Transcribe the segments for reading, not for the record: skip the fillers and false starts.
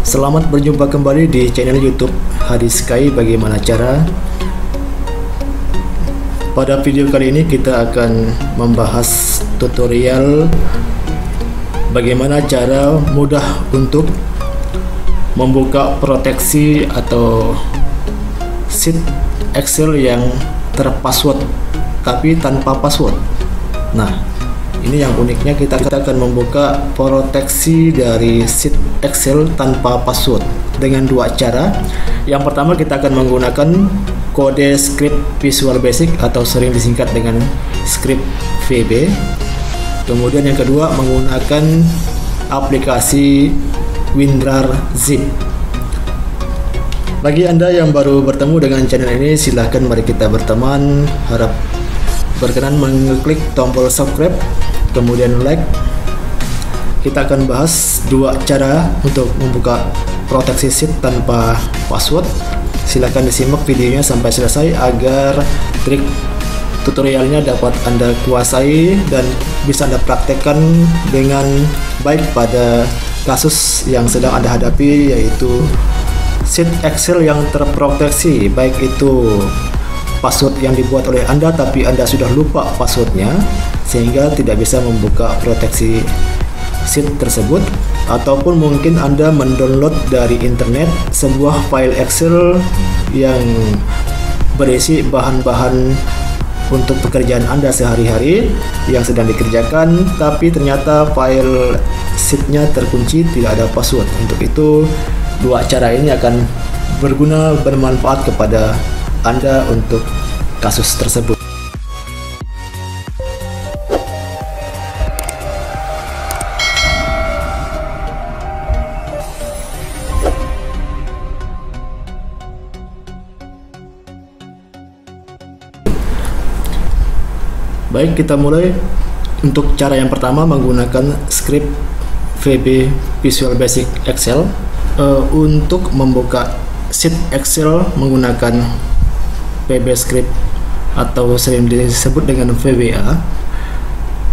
Selamat berjumpa kembali di channel YouTube Hadi Sky. Bagaimana cara? Pada video kali ini kita akan membahas tutorial bagaimana cara mudah untuk membuka proteksi atau sheet Excel yang terpassword tapi tanpa password. Nah, ini yang uniknya, kita akan membuka proteksi dari sheet Excel tanpa password dengan dua cara. Yang pertama, kita akan menggunakan kode script Visual Basic atau sering disingkat dengan script VB. Kemudian yang kedua, menggunakan aplikasi WinRAR Zip. Bagi Anda yang baru bertemu dengan channel ini, silahkan mari kita berteman. Harap berkenan mengklik tombol subscribe, kemudian like. Kita akan bahas dua cara untuk membuka proteksi sheet tanpa password. Silahkan disimak videonya sampai selesai agar trik tutorialnya dapat Anda kuasai dan bisa Anda praktekkan dengan baik pada kasus yang sedang Anda hadapi, yaitu sheet Excel yang terproteksi, baik itu password yang dibuat oleh Anda tapi Anda sudah lupa passwordnya sehingga tidak bisa membuka proteksi sheet tersebut, ataupun mungkin Anda mendownload dari internet sebuah file Excel yang berisi bahan-bahan untuk pekerjaan Anda sehari-hari yang sedang dikerjakan, tapi ternyata file sheetnya terkunci, tidak ada password. Untuk itu, dua cara ini akan berguna, bermanfaat kepada Anda untuk kasus tersebut. Baik, kita mulai. Untuk cara yang pertama, menggunakan script VB Visual Basic Excel. Untuk membuka sheet Excel menggunakan VB script atau sering disebut dengan VBA,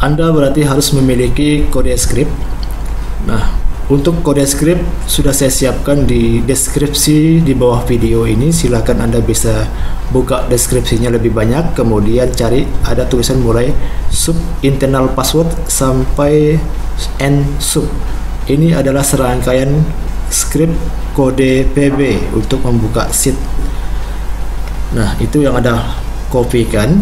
Anda berarti harus memiliki kode script. Nah, untuk kode script sudah saya siapkan di deskripsi di bawah video ini. Silahkan Anda bisa buka deskripsinya lebih banyak, kemudian cari, ada tulisan mulai sub internal password sampai end sub. Ini adalah serangkaian script kode VB untuk membuka sheet. Nah, itu yang Anda kopikan.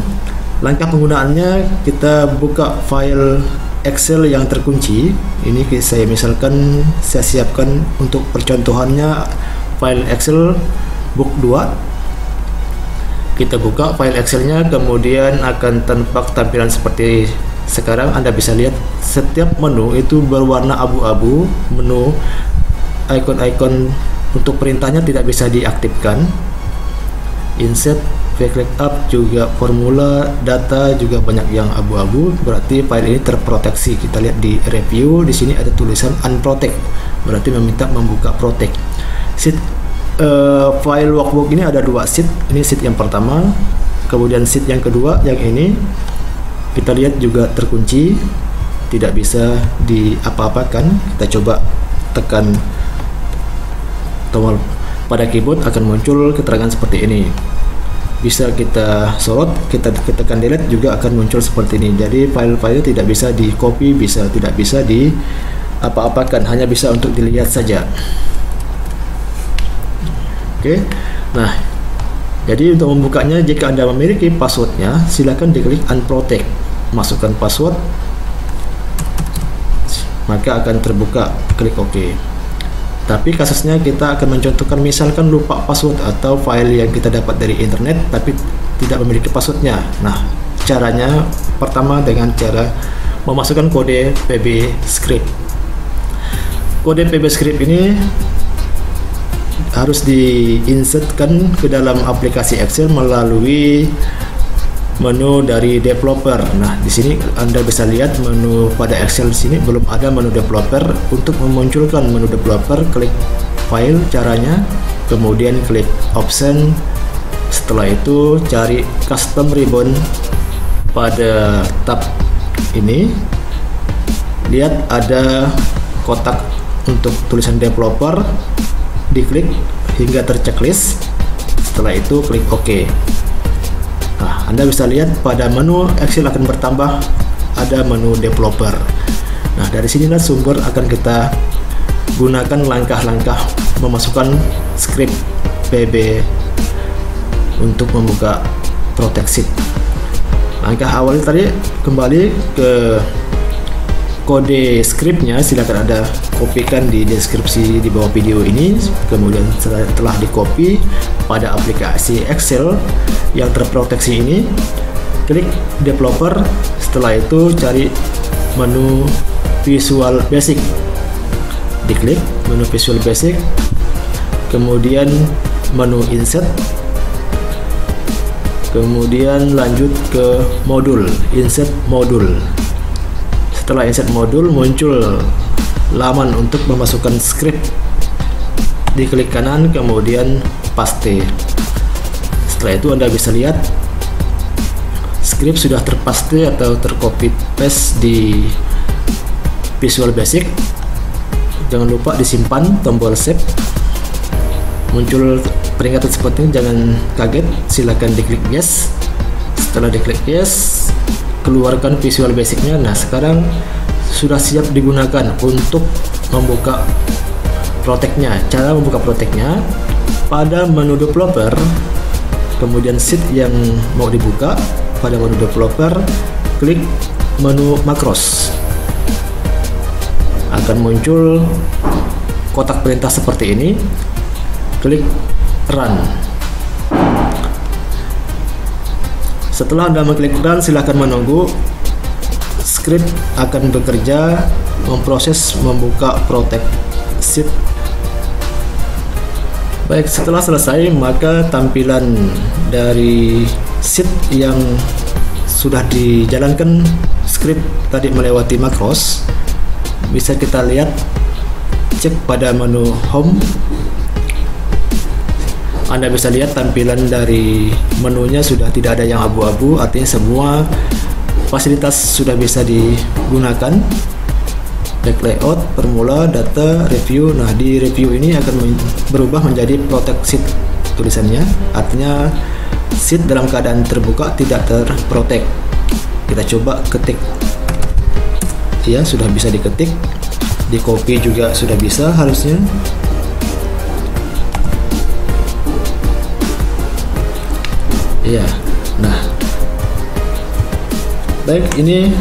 Langkah penggunaannya, kita buka file Excel yang terkunci. Ini saya misalkan saya siapkan untuk percontohannya file Excel book 2. Kita buka file Excelnya, kemudian akan tampak tampilan seperti sekarang. Anda bisa lihat setiap menu itu berwarna abu-abu. Menu icon-icon untuk perintahnya tidak bisa diaktifkan. Insert, VLOOKUP, juga formula, data juga banyak yang abu-abu, berarti file ini terproteksi. Kita lihat di review, di sini ada tulisan unprotect, berarti meminta membuka protect. Sheet file workbook ini ada dua sheet. Ini sheet yang pertama, kemudian sheet yang kedua, yang ini kita lihat juga terkunci, tidak bisa diapa-apakan. Kita coba tekan tombol pada keyboard, akan muncul keterangan seperti ini. Bisa kita sorot, kita tekan delete juga akan muncul seperti ini. Jadi file-file tidak bisa di copy, tidak bisa di apa-apakan, hanya bisa untuk dilihat saja. Oke. Nah, jadi untuk membukanya, jika Anda memiliki passwordnya, silakan diklik unprotect, masukkan password, maka akan terbuka, klik OK. Tapi kasusnya kita akan mencontohkan, misalkan lupa password atau file yang kita dapat dari internet tapi tidak memiliki passwordnya. Nah, caranya pertama dengan cara memasukkan kode VB script. Kode VB script ini harus diinsertkan ke dalam aplikasi Excel melalui menu dari developer. Nah, di sini Anda bisa lihat menu pada Excel di sini belum ada menu developer. Untuk memunculkan menu developer, klik file, caranya, kemudian klik option. Setelah itu cari custom ribbon pada tab ini. Lihat ada kotak untuk tulisan developer, diklik hingga terchecklist. Setelah itu klik OK. Nah, Anda bisa lihat pada menu Excel akan bertambah ada menu developer. Nah, dari sinilah sumber akan kita gunakan langkah-langkah memasukkan script VB untuk membuka Protect Sheet. Langkah awal tadi, kembali ke kode scriptnya, silakan Anda kopikan di deskripsi di bawah video ini. Kemudian setelah di copy pada aplikasi Excel yang terproteksi ini, klik developer. Setelah itu cari menu Visual Basic, diklik menu Visual Basic, kemudian menu Insert, kemudian lanjut ke modul, Insert Modul. Setelah insert modul, muncul laman untuk memasukkan script. Diklik kanan, kemudian paste. Setelah itu Anda bisa lihat script sudah terpaste atau tercopy paste di Visual Basic. Jangan lupa disimpan, tombol save. Muncul peringatan seperti ini, jangan kaget, silakan diklik yes. Setelah diklik yes, keluarkan Visual Basic-nya. Nah, sekarang sudah siap digunakan untuk membuka Protect-nya. Cara membuka Protect-nya, pada menu developer, kemudian sheet yang mau dibuka. Pada menu developer, klik menu makros. Akan muncul kotak perintah seperti ini. Klik run. Setelah Anda mengklik run, silakan menunggu. Script akan bekerja memproses membuka Protect Sheet. Baik, setelah selesai, maka tampilan dari sheet yang sudah dijalankan script tadi melewati makros bisa kita lihat. Cek pada menu home, Anda bisa lihat tampilan dari menunya sudah tidak ada yang abu-abu, artinya semua fasilitas sudah bisa digunakan. Back layout, formula, data, review. Nah, di review ini akan berubah menjadi Protect Sheet tulisannya, artinya sheet dalam keadaan terbuka tidak terprotect. Kita coba ketik. Ya, sudah bisa diketik. Di copy juga sudah bisa harusnya. Ya, nah, baik, ini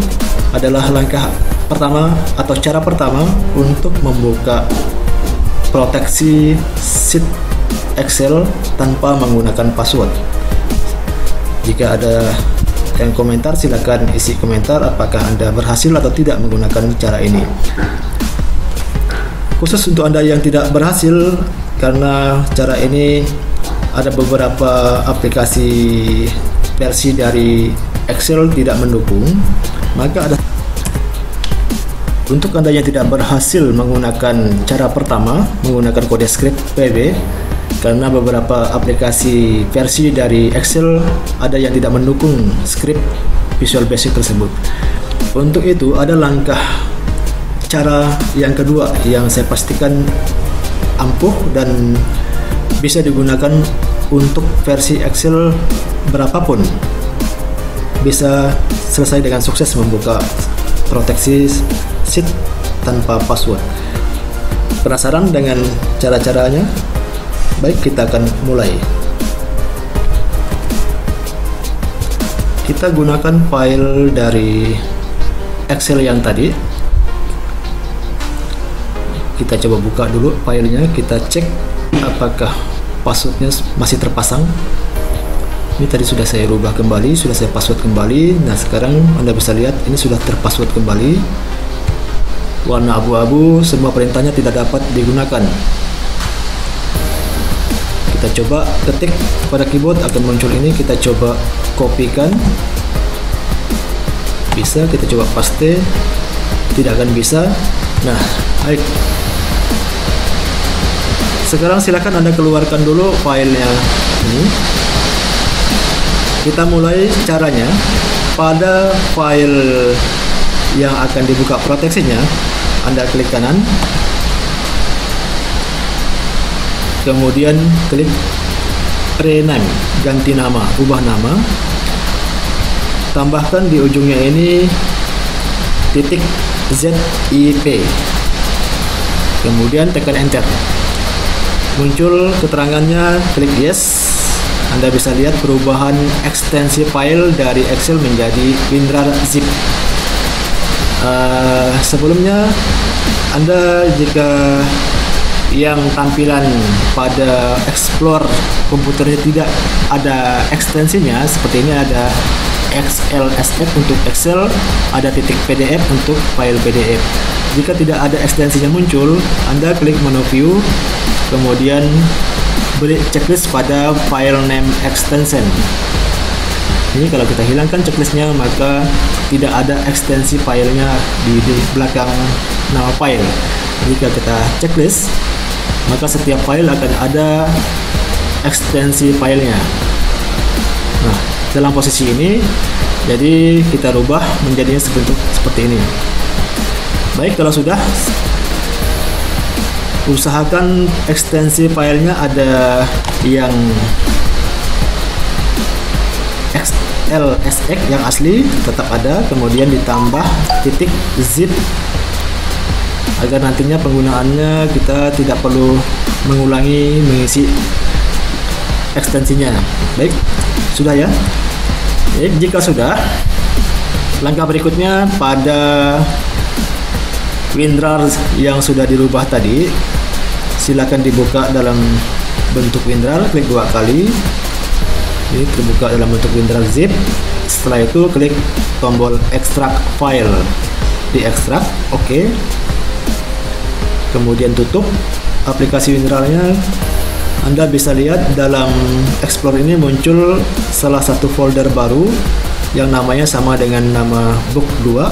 adalah langkah pertama atau cara pertama untuk membuka proteksi sheet Excel tanpa menggunakan password. Jika ada yang komentar, silakan isi komentar apakah Anda berhasil atau tidak menggunakan cara ini. Khusus untuk Anda yang tidak berhasil, karena cara ini ada beberapa aplikasi versi dari Excel tidak mendukung, maka ada. Untuk Anda yang tidak berhasil menggunakan cara pertama, menggunakan kode script VB, karena beberapa aplikasi versi dari Excel ada yang tidak mendukung script Visual Basic tersebut. Untuk itu ada langkah cara yang kedua yang saya pastikan ampuh dan bisa digunakan untuk versi Excel berapapun, bisa selesai dengan sukses membuka proteksi sheet tanpa password. Penasaran dengan cara-caranya? Baik, kita akan mulai. Kita gunakan file dari Excel yang tadi. Kita coba buka dulu filenya, kita cek apakah passwordnya masih terpasang. Ini tadi sudah saya rubah kembali, sudah saya password kembali. Nah, sekarang Anda bisa lihat ini sudah terpassword kembali. Warna abu-abu, semua perintahnya tidak dapat digunakan. Kita coba ketik pada keyboard, akan muncul ini. Kita coba kopikan. Bisa, kita coba paste. Tidak akan bisa. Nah, baik. Sekarang silakan Anda keluarkan dulu filenya ini. Kita mulai caranya. Pada file yang akan dibuka proteksinya, Anda klik kanan, kemudian klik rename, ganti nama, ubah nama, tambahkan di ujungnya ini titik ZIP, kemudian tekan enter. Muncul keterangannya, klik yes. Anda bisa lihat perubahan ekstensi file dari Excel menjadi WinRAR zip. Sebelumnya Anda jika yang tampilan pada Explore komputernya tidak ada ekstensinya, seperti ini ada XLSX untuk Excel, ada titik PDF untuk file PDF. Jika tidak ada ekstensinya muncul, Anda klik menu view, kemudian beri checklist pada file name extension. Ini kalau kita hilangkan checklistnya, maka tidak ada ekstensi filenya di belakang nama file. Jika kita checklist, maka setiap file akan ada ekstensi filenya. Nah, dalam posisi ini, jadi kita rubah menjadinya sebentuk seperti ini. Baik, kalau sudah, usahakan ekstensi filenya ada yang XLSX yang asli tetap ada, kemudian ditambah titik zip agar nantinya penggunaannya kita tidak perlu mengulangi mengisi ekstensinya. Baik, sudah ya. Baik, jika sudah, langkah berikutnya pada WinRAR yang sudah dirubah tadi, silakan dibuka dalam bentuk WinRAR, klik 2 kali. Ini terbuka dalam bentuk WinRAR zip. Setelah itu klik tombol extract file, diekstrak, oke. Kemudian tutup aplikasi WinRAR-nya. Anda bisa lihat dalam Explorer ini muncul salah satu folder baru yang namanya sama dengan nama book 2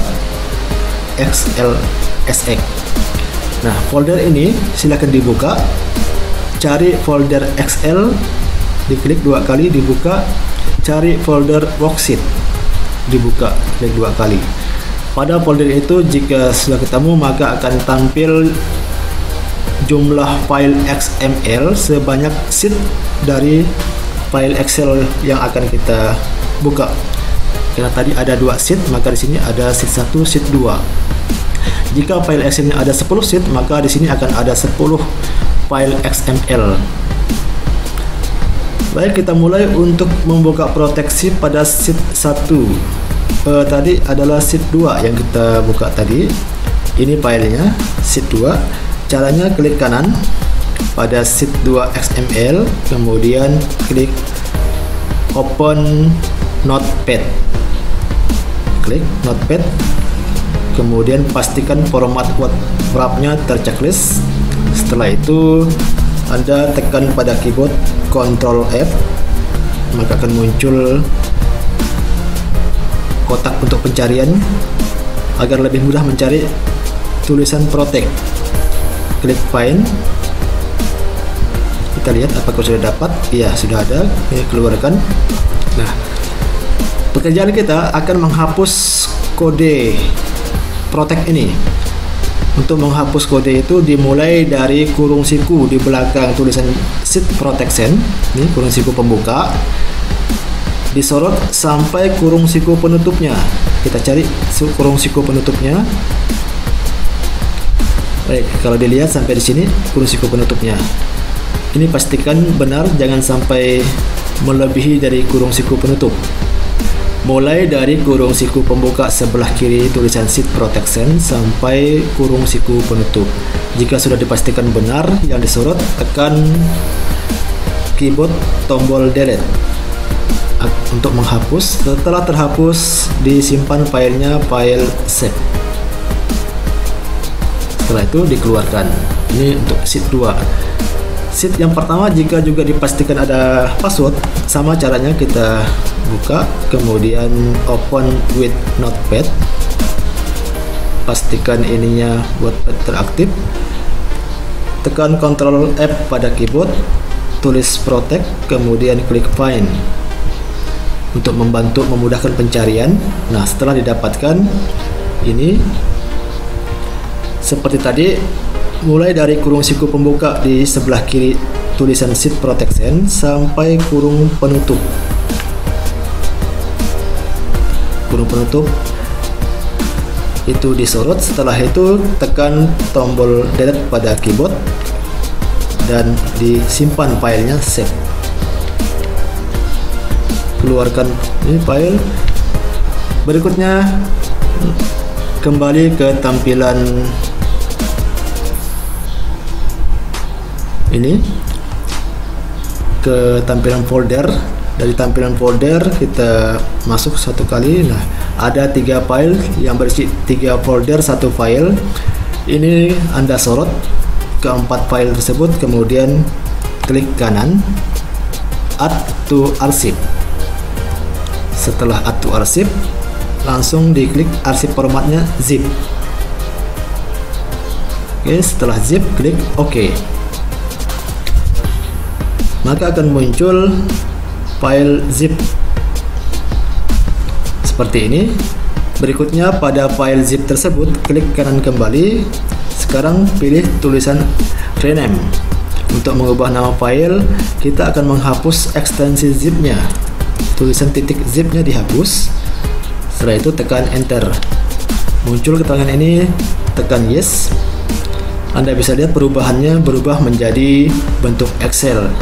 XLSX. Nah, folder ini silakan dibuka, cari folder Excel, diklik 2 kali, dibuka, cari folder worksheet, dibuka, klik 2 kali. Pada folder itu jika sudah ketemu, maka akan tampil jumlah file XML sebanyak sheet dari file Excel yang akan kita buka. Karena tadi ada 2 sheet, maka di sini ada sheet 1, sheet 2. Jika file Excel-nya ada 10 sheet, maka di sini akan ada 10 file XML. Baik, kita mulai untuk membuka proteksi pada sheet 1. Tadi adalah sheet 2 yang kita buka tadi. Ini filenya, sheet 2. Caranya klik kanan pada sheet 2 XML, kemudian klik open notepad. Klik notepad, kemudian pastikan format wrap-nya terchecklist. Setelah itu Anda tekan pada keyboard Ctrl F, maka akan muncul kotak untuk pencarian agar lebih mudah mencari tulisan protect. Klik find, kita lihat apakah sudah dapat. Ya, sudah ada. Ini keluarkan. Nah, pekerjaan kita akan menghapus kode protect ini. Untuk menghapus kode itu dimulai dari kurung siku di belakang tulisan sheet protection, ini kurung siku pembuka, disorot sampai kurung siku penutupnya. Kita cari kurung siku penutupnya. Baik, kalau dilihat sampai di sini kurung siku penutupnya. Ini pastikan benar, jangan sampai melebihi dari kurung siku penutup. Mulai dari kurung siku pembuka sebelah kiri tulisan sheet protection sampai kurung siku penutup. Jika sudah dipastikan benar yang disorot, tekan keyboard tombol delete untuk menghapus. Setelah terhapus, disimpan filenya file save. Setelah itu dikeluarkan. Ini untuk sheet 2. Sheet yang pertama jika juga dipastikan ada password, sama caranya kita buka, kemudian open with notepad, pastikan ininya notepad teraktif, tekan Ctrl F pada keyboard, tulis protect, kemudian klik find untuk membantu memudahkan pencarian. Nah, setelah didapatkan ini seperti tadi, mulai dari kurung siku pembuka di sebelah kiri tulisan sheet protection sampai kurung penutup. Kurung penutup itu disorot. Setelah itu tekan tombol delete pada keyboard dan disimpan filenya, save. Keluarkan ini file. Berikutnya kembali ke tampilan ini, ke tampilan folder. Dari tampilan folder kita masuk satu kali. Nah, ada 3 file yang berisi 3 folder, 1 file. Ini Anda sorot keempat file tersebut, kemudian klik kanan add to archive. Setelah add to archive, langsung diklik arsip formatnya zip. Oke, setelah zip klik OK. Maka akan muncul file zip seperti ini. Berikutnya pada file zip tersebut klik kanan kembali. Sekarang pilih tulisan rename. Untuk mengubah nama file, kita akan menghapus ekstensi zipnya. Tulisan titik zipnya dihapus. Setelah itu tekan enter. Muncul keterangan ini, tekan yes. Anda bisa lihat perubahannya berubah menjadi bentuk Excel.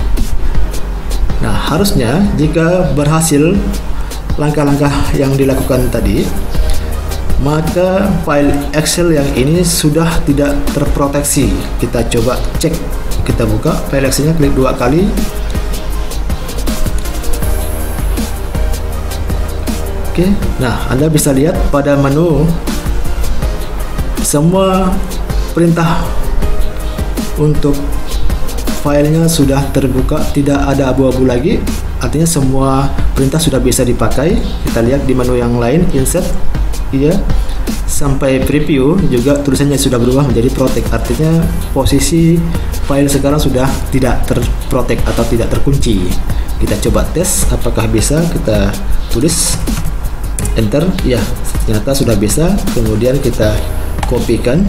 Nah, harusnya jika berhasil langkah-langkah yang dilakukan tadi, maka file Excel yang ini sudah tidak terproteksi. Kita coba cek. Kita buka file Excelnya, klik 2 kali. Oke, nah Anda bisa lihat pada menu semua perintah untuk filenya sudah terbuka, tidak ada abu-abu lagi. Artinya semua perintah sudah bisa dipakai. Kita lihat di menu yang lain, insert, iya, sampai preview juga tulisannya sudah berubah menjadi protect. Artinya posisi file sekarang sudah tidak terprotect atau tidak terkunci. Kita coba tes apakah bisa. Kita tulis enter, ya ternyata sudah bisa. Kemudian kita kopikan.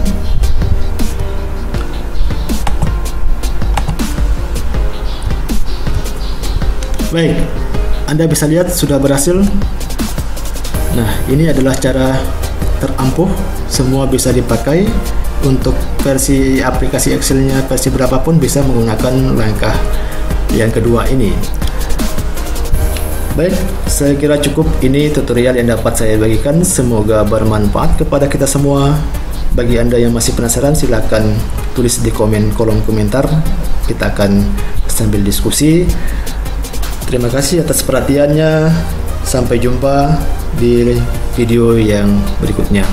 Baik, Anda bisa lihat sudah berhasil. Nah, ini adalah cara terampuh, semua bisa dipakai. Untuk versi aplikasi Excelnya versi berapapun bisa menggunakan langkah yang kedua ini. Baik, saya kira cukup ini tutorial yang dapat saya bagikan. Semoga bermanfaat kepada kita semua. Bagi Anda yang masih penasaran, silakan tulis di kolom komentar. Kita akan sambil diskusi. Terima kasih atas perhatiannya. Sampai jumpa di video yang berikutnya.